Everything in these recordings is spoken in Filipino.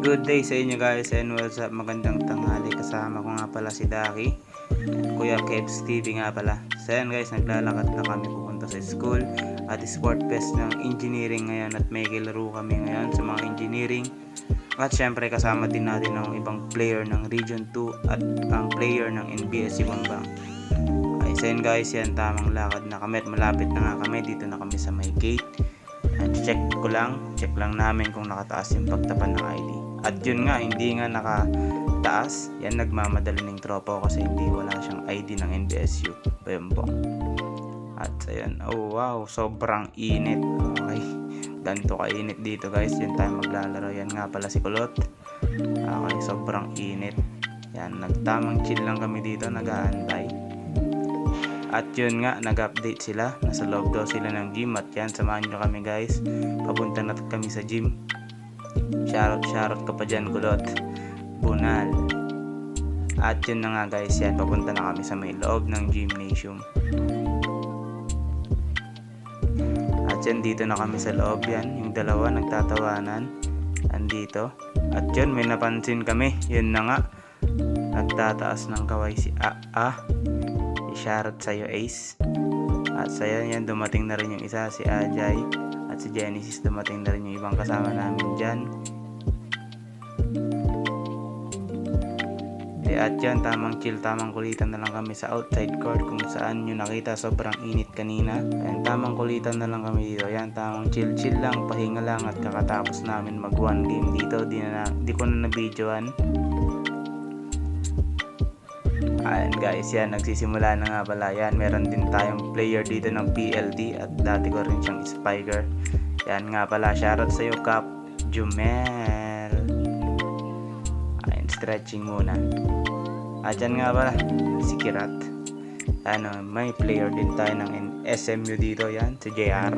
Good day sa inyo guys and what's up, magandang tanghali. Kasama ko nga pala si Daki, Kuya Kevs TV nga pala. So yan guys, naglalakad na kami pupunta sa school at sport fest ng engineering ngayon at may kilaro kami ngayon sa mga engineering. At syempre kasama din natin ang ibang player ng Region 2 at ang player ng NBS Bambang. Ay so yan guys, yan tamang lakad na kami at malapit na nga kami. Dito na kami sa may gate. Check lang namin kung nakataas yung pagtapan ng ID. At yun nga, hindi nga nakataas. Yan, nagmamadali ng tropa ko kasi hindi wala siyang ID ng NBSU Bambang. At ayun, oh wow, sobrang init. Okay, ganito kainit dito guys. Yan tayo maglalaro. Yan nga pala si Kulot. Okay, sobrang init. Yan, nagtamang chill lang kami dito, nag-aantay. At yun nga, nag-update sila. Nasa loob daw sila ng gym. At yan, samahan nyo kami guys. Papunta na kami sa gym. Shoutout ka pa dyan, Kulot. Bunal. At yun na nga guys, yan. Papunta na kami sa may loob ng gymnasium. At yan, dito na kami sa loob yan. Yung dalawa nagtatawanan. Andito. At yun, may napansin kami. Yun na nga. Nagtataas ng kaway si Shoutout sa'yo Ace. At sa'yo yan, dumating na rin yung isa, si Ajay. At si Genesis, dumating na rin yung ibang kasama namin dyan. At yan, tamang chill, tamang kulitan na lang kami sa outside court. Kung saan nyo nakita sobrang init kanina. Ayan, tamang kulitan na lang kami dito. Ayan, tamang chill lang, pahinga lang. At kakatapos namin mag one game dito. Di ko na na-videoan. Ayan guys, yan, nagsisimula na nga pala. Yan, meron din tayong player dito ng PLD at dati ko rin siyang spiker. Yan nga pala, shoutout sa'yo Cap Jumel. Ayan, stretching muna. At yan nga pala, si Kirat. Ano, may player din tayo ng SMU dito, yan, si JR.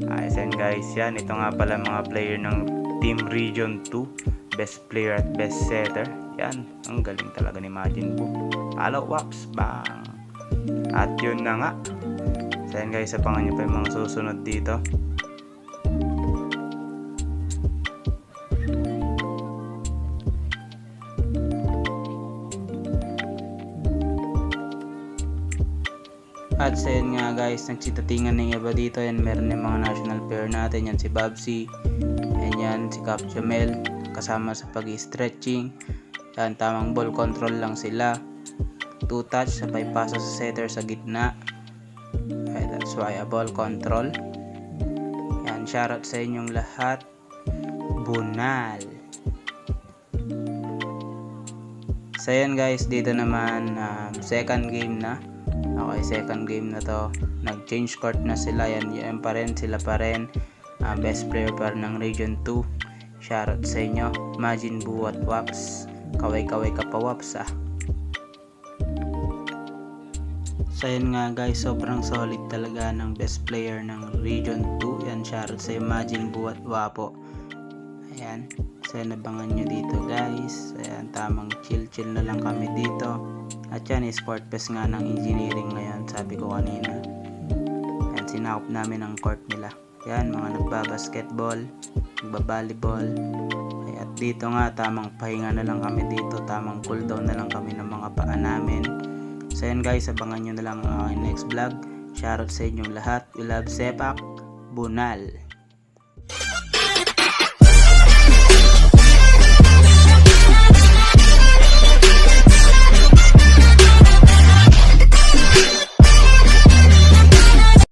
Ayan guys, yan, ito nga pala mga player ng Team Region 2. Best player at best setter. Yan, ang galing talaga ni Majin Buu. Hello, Waps, bang! At yun na nga. So yan guys, abangan nyo pa yung mga susunod dito. At sa yan nga guys, nagsitatingan ng iba dito. Yan, meron yung mga national player natin. Yan si Babsy. Yan si Cap Jamel. Kasama sa pag-stretching. Yan, tamang ball control lang sila. 2 touch, sabay pasa sa setter sa gitna. Okay, that's why a ball control. Yan, shoutout sa inyong lahat. Bunal. So yan guys, dito naman second game na. Okay, second game na to. Nag-change court na sila. Yan pa rin, sila pa rin. Best player pa ng Region 2. Shoutout sa inyo, Majin Buu at Waps. Kaway-kaway ka pa, Waps So yun nga guys, sobrang solid talaga ng best player ng Region 2. Yan, shoutout sa Majin Buu at Wapo. Ayan, so nabangan nyo dito guys. Ayan, tamang chill na lang kami dito. At yan, sport fest nga ng engineering ngayon, sabi ko kanina. Ayan, sinakop namin ang court nila. Ayan, mga nagbabasketball, nagbabaliball. At dito nga, tamang pahinga na lang kami dito. Tamang cool down na lang kami ng mga paa namin. So yan guys, abangan nyo na lang ang next vlog. Shoutout sa inyong lahat. We love Sepak. Bunal.